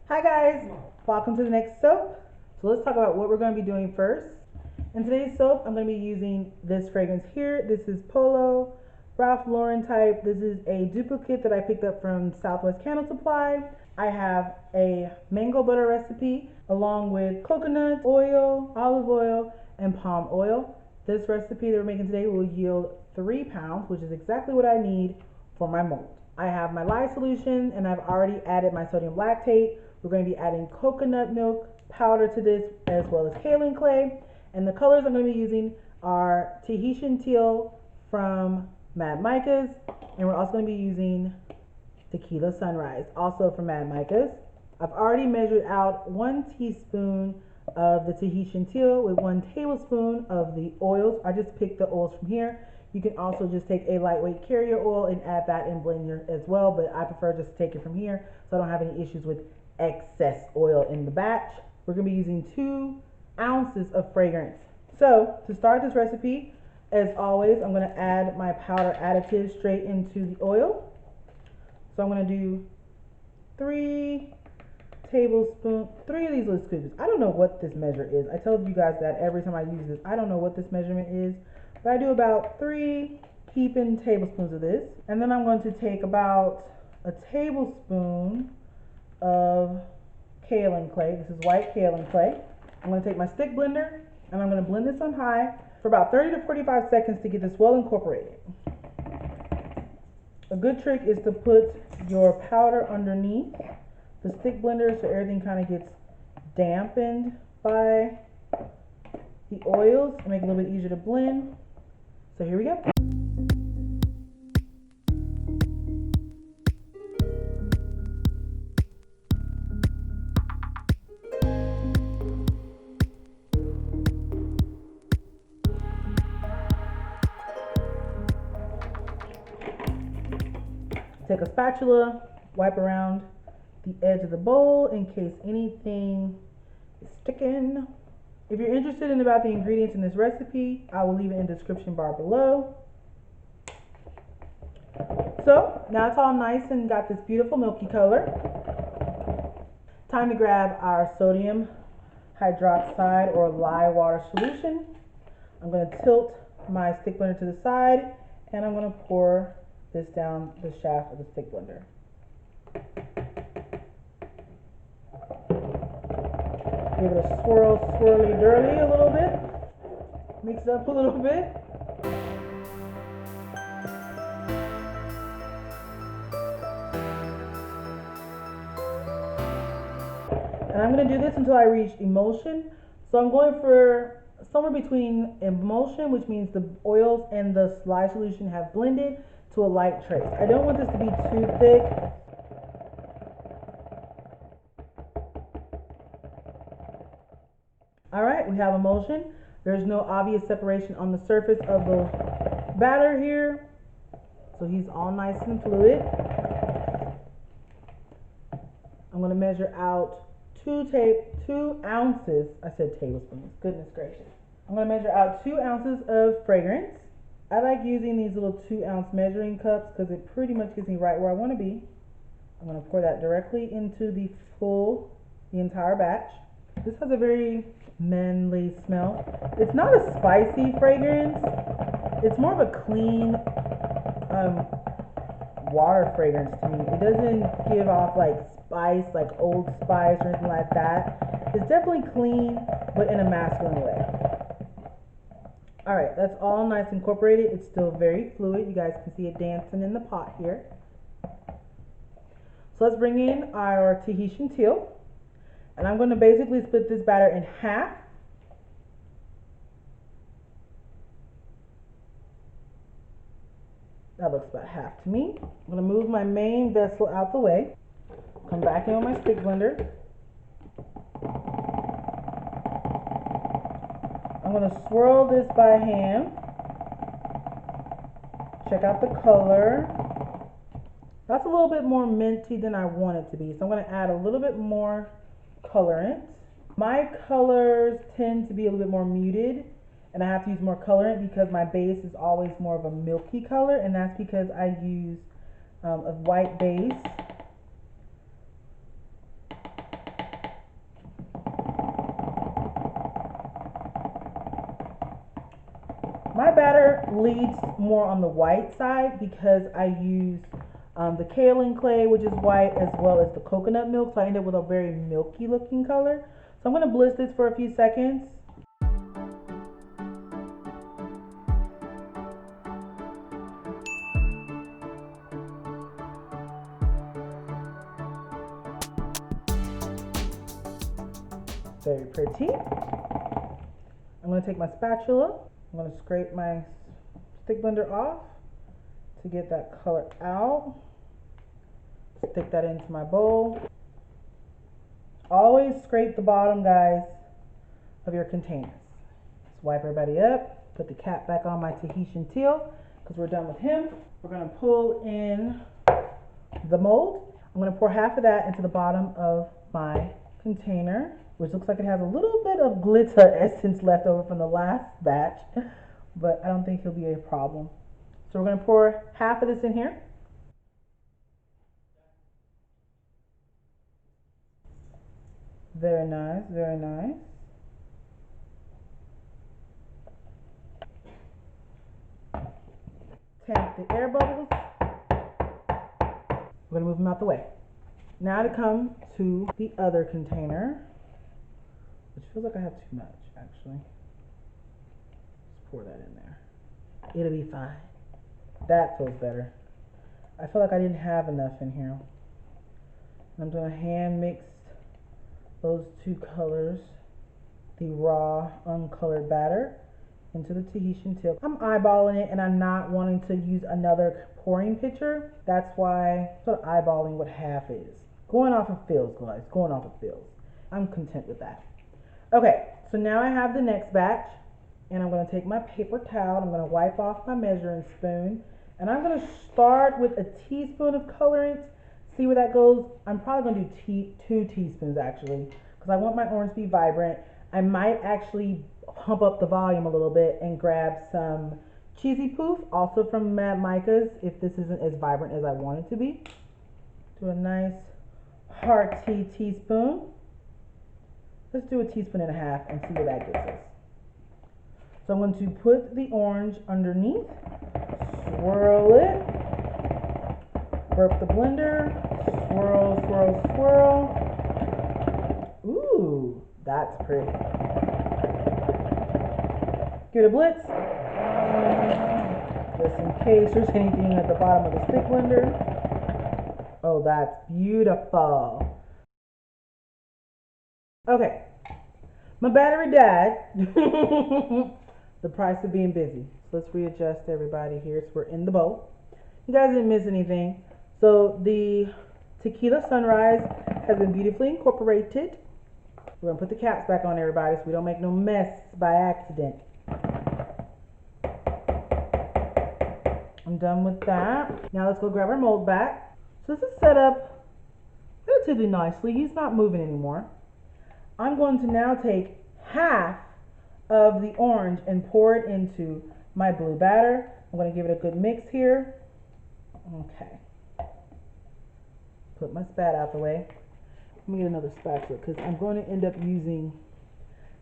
Hi guys, welcome to the next soap. So let's talk about what we're going to be doing first. In today's soap, I'm going to be using this fragrance here. This is Polo, Ralph Lauren type. This is a duplicate that I picked up from Southwest Candle Supply. I have a mango butter recipe along with coconut oil, olive oil, and palm oil. This recipe that we're making today will yield 3 pounds, which is exactly what I need for my mold. I have my Lye Solution and I've already added my sodium lactate. We're going to be adding coconut milk powder to this as well as kaolin clay. And the colors I'm going to be using are Tahitian teal from Mad Micas. And we're also going to be using Tequila Sunrise, also from Mad Micas. I've already measured out 1 teaspoon of the Tahitian teal with 1 tablespoon of the oils. I just picked the oils from here. You can also just take a lightweight carrier oil and add that in blender as well, but I prefer just to take it from here so I don't have any issues with excess oil in the batch. We're going to be using 2 ounces of fragrance. So to start this recipe, as always, I'm going to add my powder additives straight into the oil. So I'm going to do 3 of these little scoops. I don't know what this measure is. I told you guys that every time I use this. I don't know what this measurement is, but I do about 3 heaping tablespoons of this. And then I'm going to take about a tablespoon of kaolin clay. This is white kaolin clay. I'm going to take my stick blender and I'm going to blend this on high for about 30 to 45 seconds to get this well incorporated. A good trick is to put your powder underneath the stick blender so everything kind of gets dampened by the oils and make it a little bit easier to blend. So here we go. Take a spatula, wipe around the edge of the bowl in case anything is sticking. If you're interested in about the ingredients in this recipe, I will leave it in the description bar below. So now it's all nice and got this beautiful milky color. Time to grab our sodium hydroxide or lye water solution. I'm going to tilt my stick blender to the side and I'm going to pour this down the shaft of the stick blender. Give it a swirly-dirly a little bit. Mix it up a little bit. And I'm going to do this until I reach emulsion. So I'm going for somewhere between emulsion, which means the oils and the lye solution have blended, to a light trace. I don't want this to be too thick. Alright, we have emulsion. There's no obvious separation on the surface of the batter here. So he's all nice and fluid. I'm going to measure out 2 ounces. I said tablespoons. Goodness gracious. I'm going to measure out 2 ounces of fragrance. I like using these little 2-ounce measuring cups because it pretty much gets me right where I want to be. I'm going to pour that directly into the entire batch. This has a very manly smell. It's not a spicy fragrance. It's more of a clean water fragrance to me. It doesn't give off like spice, like Old Spice or anything like that. It's definitely clean, but in a masculine way. Alright, that's all nice and incorporated. It's still very fluid. You guys can see it dancing in the pot here. So let's bring in our Tahitian teal. And I'm going to basically split this batter in half. That looks about half to me. I'm going to move my main vessel out the way. Come back in with my stick blender. I'm going to swirl this by hand. Check out the color. That's a little bit more minty than I want it to be. So I'm going to add a little bit more colorant. My colors tend to be a little bit more muted, and I have to use more colorant because my base is always more of a milky color, and that's because I use a white base My batter leads more on the white side because I use the kaolin clay, which is white, as well as the coconut milk, so I end up with a very milky looking color. So I'm going to bliss this for a few seconds. Very pretty. I'm going to take my spatula. I'm going to scrape my stick blender off to get that color out. Stick that into my bowl. Always scrape the bottom, guys, of your containers. Let's wipe everybody up. Put the cap back on my Tahitian teal because we're done with him. We're going to pull in the mold. I'm going to pour half of that into the bottom of my container, which looks like it has a little bit of glitter essence left over from the last batch, but I don't think it'll be a problem. So we're going to pour half of this in here. Very nice, very nice. Tamp the air bubbles. We're going to move them out the way. Now to come to the other container, which feels like I have too much, actually. Let's pour that in there. It'll be fine. That feels better. I feel like I didn't have enough in here. I'm going to hand mix those two colors, the raw uncolored batter into the Tahitian teal. I'm eyeballing it and I'm not wanting to use another pouring pitcher. That's why I'm sort of eyeballing what half is. Going off of feels, guys, going off of feels. I'm content with that. Okay, so now I have the next batch and I'm going to take my paper towel. I'm going to wipe off my measuring spoon and I'm going to start with a teaspoon of colorant. See where that goes. I'm probably going to do 2 teaspoons actually because I want my orange to be vibrant. I might actually pump up the volume a little bit and grab some cheesy poof, also from Mad Micas, if this isn't as vibrant as I want it to be. Do a nice hearty teaspoon. Let's do a teaspoon and a half and see where that gets us. So I'm going to put the orange underneath, swirl it, burp the blender, swirl, swirl, swirl. Ooh, that's pretty. Give it a blitz, just in case there's anything at the bottom of the stick blender. Oh, that's beautiful. Okay, my battery died. The price of being busy. So let's readjust everybody here so we're in the bowl. You guys didn't miss anything. So the tequila sunrise has been beautifully incorporated. We're gonna put the caps back on everybody so we don't make no mess by accident. I'm done with that. Now let's go grab our mold back. So this is set up relatively nicely. He's not moving anymore. I'm going to now take half of the orange and pour it into my blue batter. I'm going to give it a good mix here. Okay. Put my spat out the way. Let me get another spatula because I'm going to end up using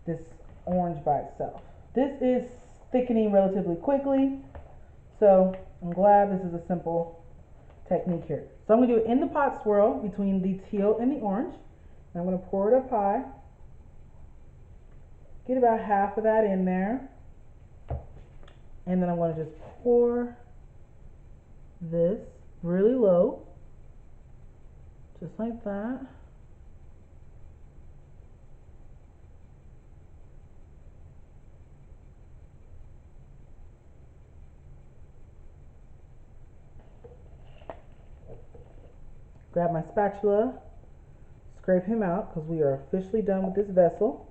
this orange by itself. This is thickening relatively quickly, so I'm glad this is a simple technique here. So I'm going to do it in the pot swirl between the teal and the orange. And I'm going to pour it up high. Get about half of that in there. And then I'm going to just pour this really low, just like that. Grab my spatula, scrape him out because we are officially done with this vessel.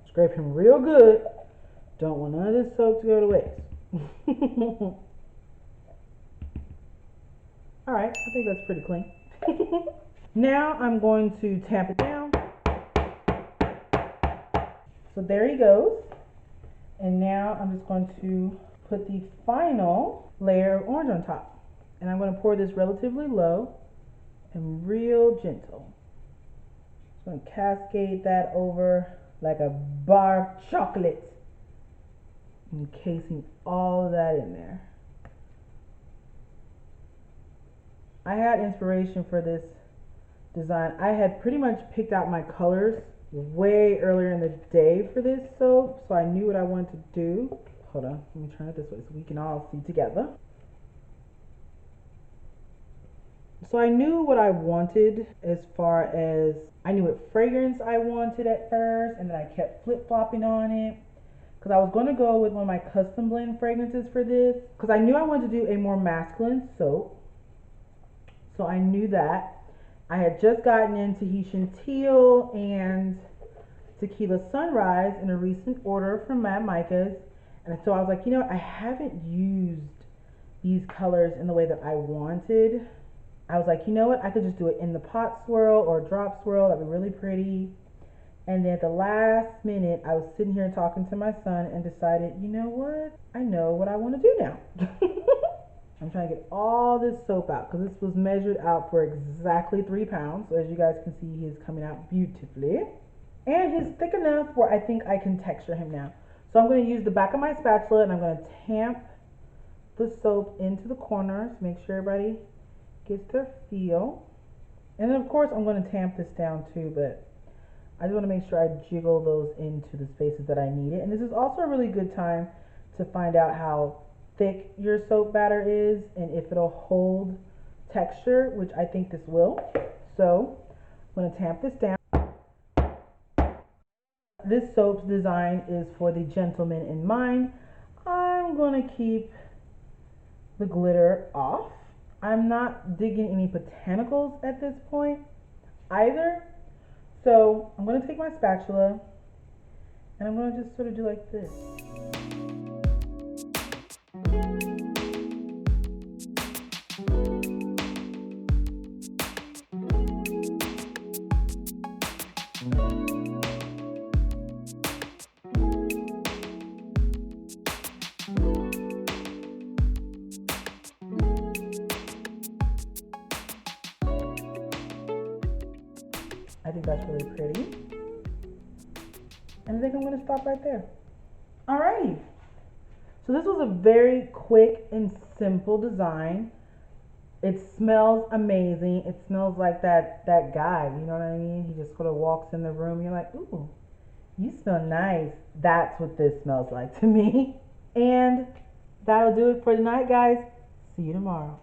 Scrape him real good. Don't want none of this soap to go to waste. Alright, I think that's pretty clean. Now I'm going to tamp it down. So there he goes. And now I'm just going to put the final layer of orange on top. And I'm going to pour this relatively low and real gentle. gonna cascade that over like a bar of chocolate, encasing all of that in there. I had inspiration for this design. I had pretty much picked out my colors way earlier in the day for this soap, so I knew what I wanted to do. Hold on, let me turn it this way so we can all see together. So I knew what I wanted as far as, I knew what fragrance I wanted at first, and then I kept flip-flopping on it because I was going to go with one of my custom blend fragrances for this because I knew I wanted to do a more masculine soap. So I knew that. I had just gotten into Tahitian Teal and Tequila Sunrise in a recent order from Mad Micas, and so I was like, you know what, I haven't used these colors in the way that I wanted. I was like, you know what, I could just do it in the pot swirl or drop swirl. That'd be really pretty. And then at the last minute, I was sitting here talking to my son and decided, you know what, I know what I want to do now. I'm trying to get all this soap out because this was measured out for exactly 3 pounds. So as you guys can see, he's coming out beautifully. And he's thick enough where I think I can texture him now. So I'm going to use the back of my spatula and I'm going to tamp the soap into the corners. Make sure everybody gets their feel. And then of course I'm going to tamp this down too, but I just want to make sure I jiggle those into the spaces that I need it. And this is also a really good time to find out how thick your soap batter is and if it'll hold texture, which I think this will. So I'm going to tamp this down. This soap's design is for the gentleman in mind. I'm going to keep the glitter off. I'm not digging any botanicals at this point either. So I'm going to take my spatula and I'm going to just sort of do like this. I think that's really pretty. And I think I'm going to stop right there. Alrighty. So this was a very quick and simple design. It smells amazing. It smells like that guy, you know what I mean? He just sort of walks in the room. You're like, ooh, you smell nice. That's what this smells like to me. And that'll do it for tonight, guys. See you tomorrow.